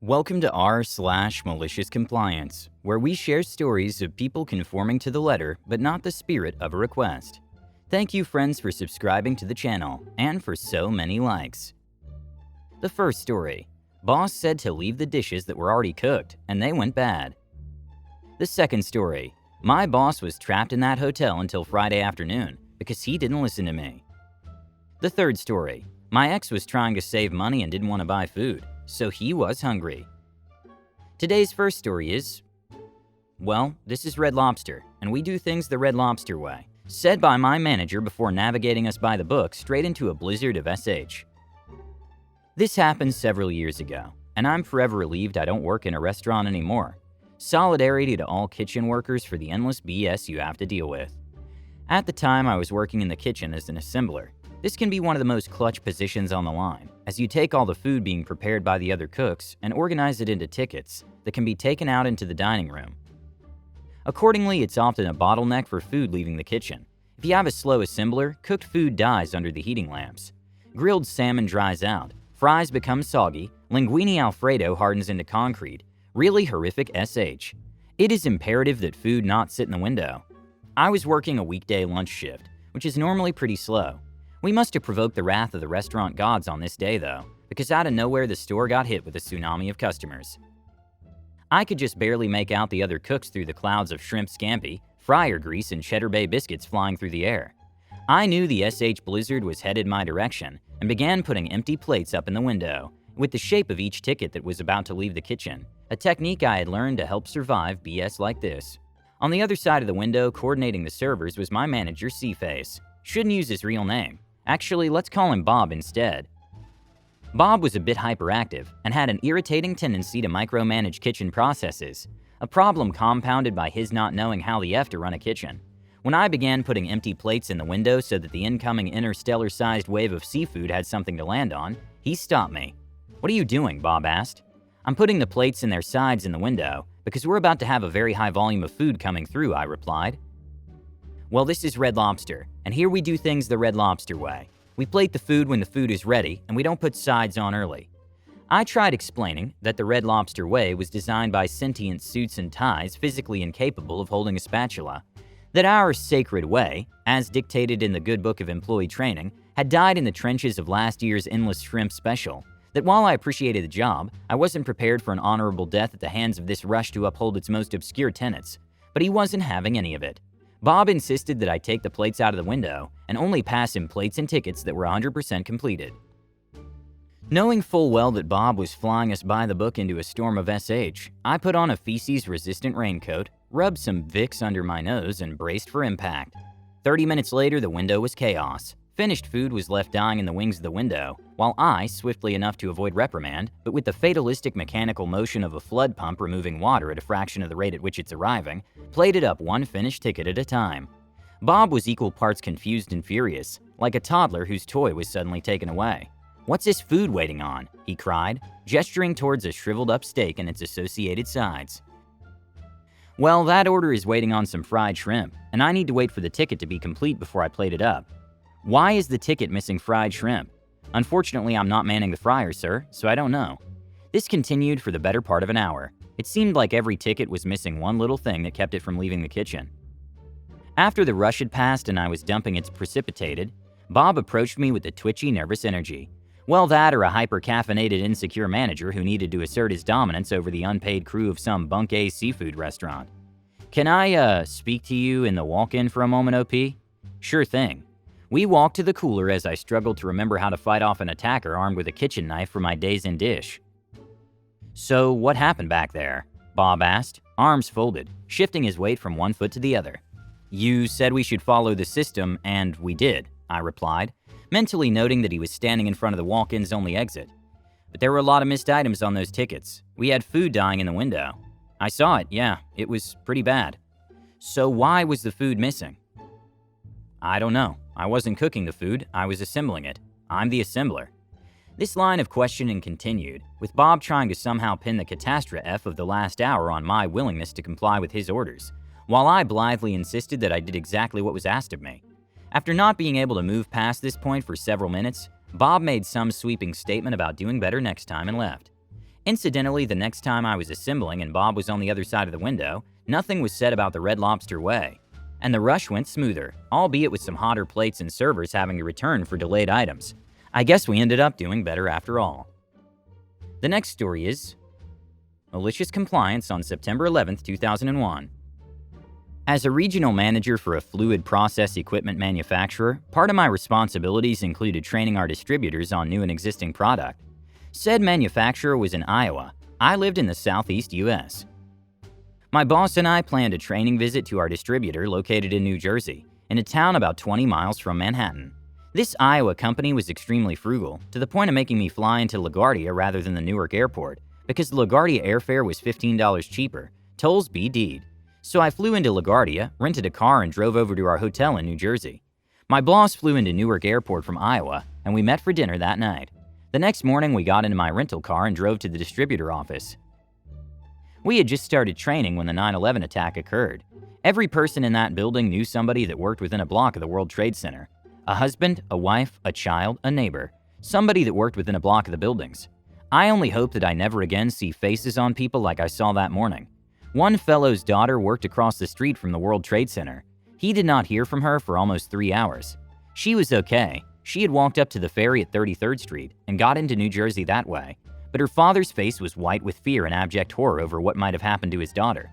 Welcome to r/Malicious Compliance, where we share stories of people conforming to the letter but not the spirit of a request. Thank you, friends, for subscribing to the channel and for so many likes. The first story. Boss said to leave the dishes that were already cooked, and they went bad. The second story. My boss was trapped in that hotel until Friday afternoon because he didn't listen to me. The third story. My ex was trying to save money and didn't want to buy food, so he was hungry. Today's first story is, well, this is Red Lobster, and we do things the Red Lobster way, said by my manager before navigating us by the book straight into a blizzard of SH. This happened several years ago, and I'm forever relieved I don't work in a restaurant anymore. Solidarity to all kitchen workers for the endless BS you have to deal with. At the time, I was working in the kitchen as an assembler. This can be one of the most clutch positions on the line, as you take all the food being prepared by the other cooks and organize it into tickets that can be taken out into the dining room. Accordingly, it's often a bottleneck for food leaving the kitchen. If you have a slow assembler, cooked food dies under the heating lamps. Grilled salmon dries out, fries become soggy, linguine Alfredo hardens into concrete. Really horrific SH. It is imperative that food not sit in the window. I was working a weekday lunch shift, which is normally pretty slow. We must have provoked the wrath of the restaurant gods on this day, though, because out of nowhere the store got hit with a tsunami of customers. I could just barely make out the other cooks through the clouds of shrimp scampi, fryer grease, and Cheddar Bay biscuits flying through the air. I knew the SH blizzard was headed my direction and began putting empty plates up in the window, with the shape of each ticket that was about to leave the kitchen, a technique I had learned to help survive BS like this. On the other side of the window, coordinating the servers, was my manager, C-Face. Shouldn't use his real name. Actually, let's call him Bob instead. Bob was a bit hyperactive and had an irritating tendency to micromanage kitchen processes, a problem compounded by his not knowing how the F to run a kitchen. When I began putting empty plates in the window so that the incoming interstellar-sized wave of seafood had something to land on, he stopped me. "What are you doing?" Bob asked. "I'm putting the plates in their sides in the window because we're about to have a very high volume of food coming through," I replied. "Well, this is Red Lobster, and here we do things the Red Lobster way. We plate the food when the food is ready, and we don't put sides on early." I tried explaining that the Red Lobster way was designed by sentient suits and ties physically incapable of holding a spatula, that our sacred way, as dictated in the Good Book of Employee Training, had died in the trenches of last year's Endless Shrimp Special, that while I appreciated the job, I wasn't prepared for an honorable death at the hands of this rush to uphold its most obscure tenets, but he wasn't having any of it. Bob insisted that I take the plates out of the window and only pass him plates and tickets that were 100% completed. Knowing full well that Bob was flying us by the book into a storm of SH, I put on a feces-resistant raincoat, rubbed some Vicks under my nose, and braced for impact. 30 minutes later, the window was chaos. Finished food was left dying in the wings of the window, while I, swiftly enough to avoid reprimand, but with the fatalistic mechanical motion of a flood pump removing water at a fraction of the rate at which it's arriving, plated up one finished ticket at a time. Bob was equal parts confused and furious, like a toddler whose toy was suddenly taken away. "What's this food waiting on?" he cried, gesturing towards a shriveled up steak and its associated sides. "Well, that order is waiting on some fried shrimp, and I need to wait for the ticket to be complete before I plate it up." "Why is the ticket missing fried shrimp?" "Unfortunately, I'm not manning the fryer, sir, so I don't know." This continued for the better part of an hour. It seemed like every ticket was missing one little thing that kept it from leaving the kitchen. After the rush had passed and I was dumping its precipitated, Bob approached me with a twitchy, nervous energy. Well, that or a hyper-caffeinated, insecure manager who needed to assert his dominance over the unpaid crew of some bunk-A seafood restaurant. "Can I, speak to you in the walk-in for a moment, OP?" "Sure thing." We walked to the cooler as I struggled to remember how to fight off an attacker armed with a kitchen knife for my days in dish. "So, what happened back there?" Bob asked, arms folded, shifting his weight from one foot to the other. "You said we should follow the system, and we did," I replied, mentally noting that he was standing in front of the walk-in's only exit. "But there were a lot of missed items on those tickets. We had food dying in the window." "I saw it, yeah. It was pretty bad." "So why was the food missing?" "I don't know. I wasn't cooking the food, I was assembling it. I'm the assembler." This line of questioning continued, with Bob trying to somehow pin the catastrophe of the last hour on my willingness to comply with his orders, while I blithely insisted that I did exactly what was asked of me. After not being able to move past this point for several minutes, Bob made some sweeping statement about doing better next time and left. Incidentally, the next time I was assembling and Bob was on the other side of the window, nothing was said about the Red Lobster way. And the rush went smoother, albeit with some hotter plates and servers having to return for delayed items. I guess we ended up doing better after all. The next story is Malicious Compliance on September 11, 2001. As a regional manager for a fluid process equipment manufacturer, part of my responsibilities included training our distributors on new and existing product. Said manufacturer was in Iowa. I lived in the southeast U.S. My boss and I planned a training visit to our distributor located in New Jersey, in a town about 20 miles from Manhattan. This Iowa company was extremely frugal, to the point of making me fly into LaGuardia rather than the Newark airport, because the LaGuardia airfare was $15 cheaper, tolls BD'd. So I flew into LaGuardia, rented a car, and drove over to our hotel in New Jersey. My boss flew into Newark airport from Iowa, and we met for dinner that night. The next morning, we got into my rental car and drove to the distributor office. We had just started training when the 9/11 attack occurred. Every person in that building knew somebody that worked within a block of the World Trade Center. A husband, a wife, a child, a neighbor. Somebody that worked within a block of the buildings. I only hope that I never again see faces on people like I saw that morning. One fellow's daughter worked across the street from the World Trade Center. He did not hear from her for almost 3 hours. She was okay. She had walked up to the ferry at 33rd Street and got into New Jersey that way. But her father's face was white with fear and abject horror over what might have happened to his daughter.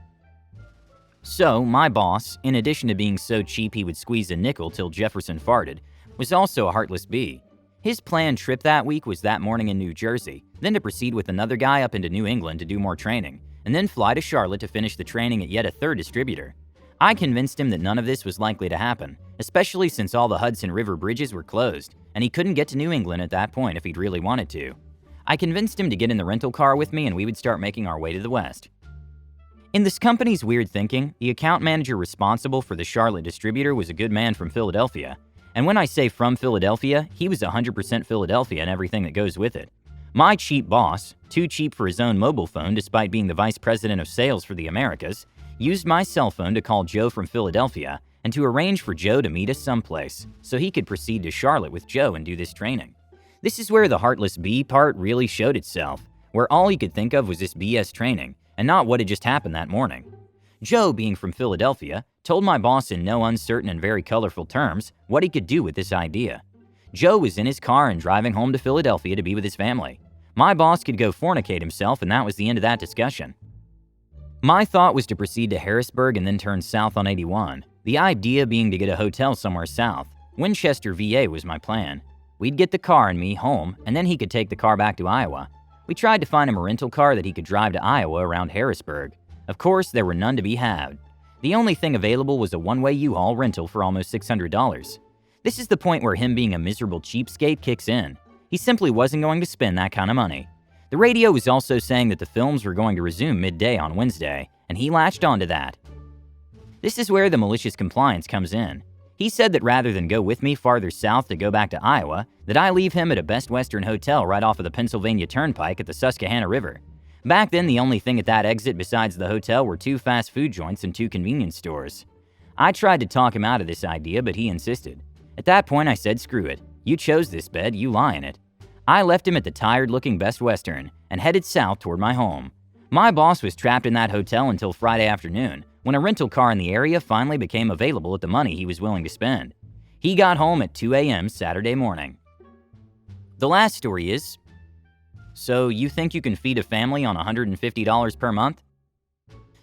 So, my boss, in addition to being so cheap he would squeeze a nickel till Jefferson farted, was also a heartless bee. His planned trip that week was that morning in New Jersey, then to proceed with another guy up into New England to do more training, and then fly to Charlotte to finish the training at yet a third distributor. I convinced him that none of this was likely to happen, especially since all the Hudson River bridges were closed, and he couldn't get to New England at that point if he'd really wanted to. I convinced him to get in the rental car with me and we would start making our way to the west. In this company's weird thinking, the account manager responsible for the Charlotte distributor was a good man from Philadelphia. And when I say from Philadelphia, he was 100% Philadelphia and everything that goes with it. My cheap boss, too cheap for his own mobile phone despite being the vice president of sales for the Americas, used my cell phone to call Joe from Philadelphia and to arrange for Joe to meet us someplace so he could proceed to Charlotte with Joe and do this training. This is where the heartless bee part really showed itself, where all he could think of was this BS training, and not what had just happened that morning. Joe, being from Philadelphia, told my boss in no uncertain and very colorful terms what he could do with this idea. Joe was in his car and driving home to Philadelphia to be with his family. My boss could go fornicate himself, and that was the end of that discussion. My thought was to proceed to Harrisburg and then turn south on 81, the idea being to get a hotel somewhere south. Winchester, VA was my plan. We'd get the car and me home, and then he could take the car back to Iowa. We tried to find him a rental car that he could drive to Iowa around Harrisburg. Of course, there were none to be had. The only thing available was a one-way U-Haul rental for almost $600. This is the point where him being a miserable cheapskate kicks in. He simply wasn't going to spend that kind of money. The radio was also saying that the films were going to resume midday on Wednesday, and he latched onto that. This is where the malicious compliance comes in. He said that rather than go with me farther south to go back to Iowa, that I leave him at a Best Western hotel right off of the Pennsylvania Turnpike at the Susquehanna River. Back then, the only thing at that exit besides the hotel were 2 fast food joints and 2 convenience stores. I tried to talk him out of this idea, but he insisted. At that point, I said, screw it. You chose this bed, you lie in it. I left him at the tired-looking Best Western and headed south toward my home. My boss was trapped in that hotel until Friday afternoon, when a rental car in the area finally became available at the money he was willing to spend. He got home at 2 a.m. Saturday morning. The last story is, so you think you can feed a family on $150 per month?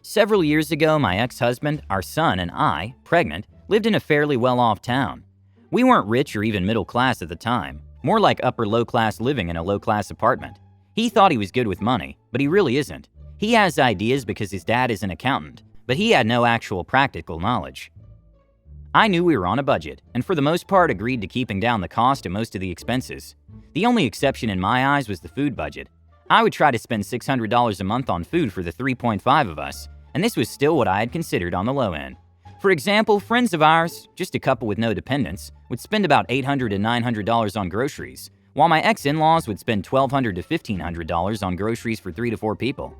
Several years ago, my ex-husband, our son, and I, pregnant, lived in a fairly well-off town. We weren't rich or even middle class at the time, more like upper low-class living in a low-class apartment. He thought he was good with money, but he really isn't. He has ideas because his dad is an accountant, but he had no actual practical knowledge. I knew we were on a budget, and for the most part agreed to keeping down the cost of most of the expenses. The only exception in my eyes was the food budget. I would try to spend $600 a month on food for the 3.5 of us, and this was still what I had considered on the low end. For example, friends of ours, just a couple with no dependents, would spend about $800 to $900 on groceries, while my ex-in-laws would spend $1,200 to $1,500 on groceries for 3 to 4 people.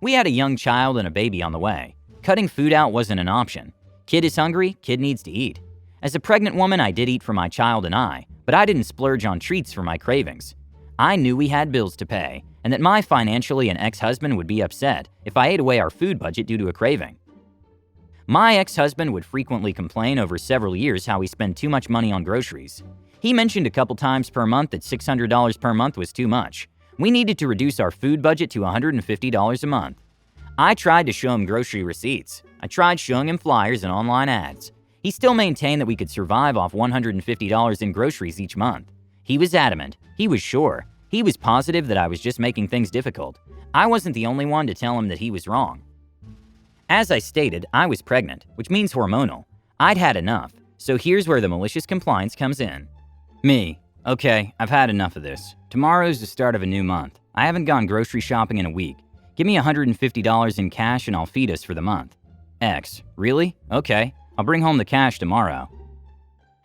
We had a young child and a baby on the way. Cutting food out wasn't an option. Kid is hungry, kid needs to eat. As a pregnant woman, I did eat for my child and I, but I didn't splurge on treats for my cravings. I knew we had bills to pay, and that my financially and ex-husband would be upset if I ate away our food budget due to a craving. My ex-husband would frequently complain over several years how we spend too much money on groceries. He mentioned a couple times per month that $600 per month was too much. We needed to reduce our food budget to $150 a month. I tried to show him grocery receipts. I tried showing him flyers and online ads. He still maintained that we could survive off $150 in groceries each month. He was adamant. He was sure. He was positive that I was just making things difficult. I wasn't the only one to tell him that he was wrong. As I stated, I was pregnant, which means hormonal. I'd had enough, so here's where the malicious compliance comes in. Me. Okay, I've had enough of this. Tomorrow's the start of a new month. I haven't gone grocery shopping in a week. Give me $150 in cash and I'll feed us for the month. X. Really? Okay, I'll bring home the cash tomorrow.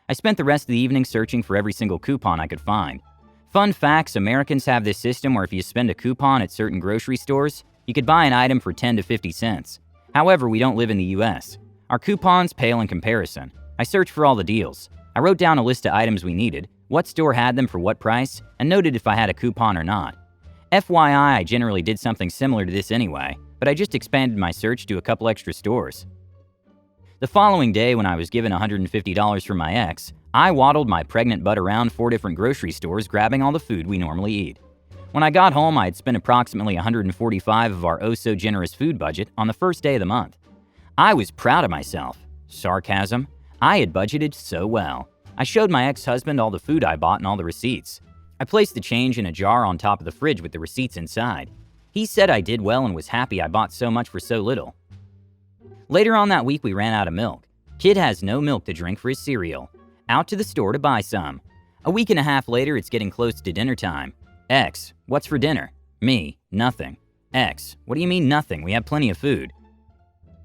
I spent the rest of the evening searching for every single coupon I could find. Fun facts, Americans have this system where if you spend a coupon at certain grocery stores, you could buy an item for 10 to 50 cents. However, we don't live in the US. Our coupons pale in comparison. I searched for all the deals. I wrote down a list of items we needed, what store had them for what price, and noted if I had a coupon or not. FYI, I generally did something similar to this anyway, but I just expanded my search to a couple extra stores. The following day, when I was given $150 from my ex, I waddled my pregnant butt around 4 different grocery stores grabbing all the food we normally eat. When I got home, I had spent approximately $145 of our oh-so-generous food budget on the first day of the month. I was proud of myself. Sarcasm. I had budgeted so well. I showed my ex-husband all the food I bought and all the receipts. I placed the change in a jar on top of the fridge with the receipts inside. He said I did well and was happy I bought so much for so little. Later on that week, we ran out of milk. Kid has no milk to drink for his cereal. Out to the store to buy some. A week and a half later, it's getting close to dinner time. X, what's for dinner? Me, nothing. X, what do you mean nothing? We have plenty of food.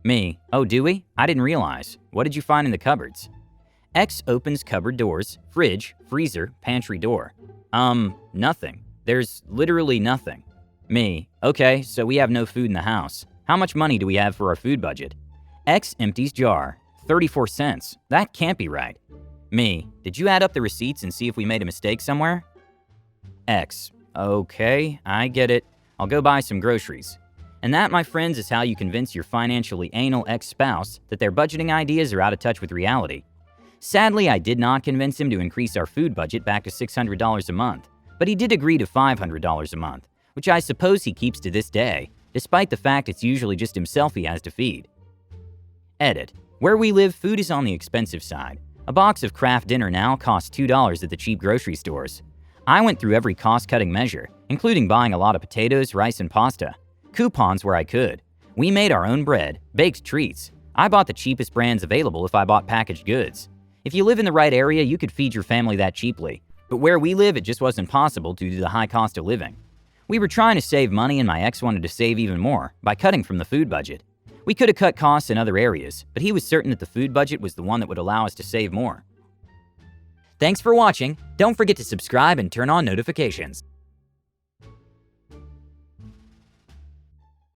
Me, oh, do we? I didn't realize. What did you find in the cupboards? X opens cupboard doors, fridge, freezer, pantry door. Nothing. There's literally nothing. Me, okay, so we have no food in the house. How much money do we have for our food budget? X empties jar, 34 cents. That can't be right. Me, did you add up the receipts and see if we made a mistake somewhere? X, okay, I get it. I'll go buy some groceries. And that, my friends, is how you convince your financially anal ex-spouse that their budgeting ideas are out of touch with reality. Sadly, I did not convince him to increase our food budget back to $600 a month, but he did agree to $500 a month, which I suppose he keeps to this day, despite the fact it's usually just himself he has to feed. Edit. Where we live, food is on the expensive side. A box of Kraft Dinner now costs $2 at the cheap grocery stores. I went through every cost-cutting measure, including buying a lot of potatoes, rice, and pasta. Coupons where I could. We made our own bread, baked treats. I bought the cheapest brands available if I bought packaged goods. If you live in the right area, you could feed your family that cheaply. But where we live, it just wasn't possible due to the high cost of living. We were trying to save money and my ex wanted to save even more by cutting from the food budget. We could have cut costs in other areas, but he was certain that the food budget was the one that would allow us to save more. Thanks for watching. Don't forget to subscribe and turn on notifications.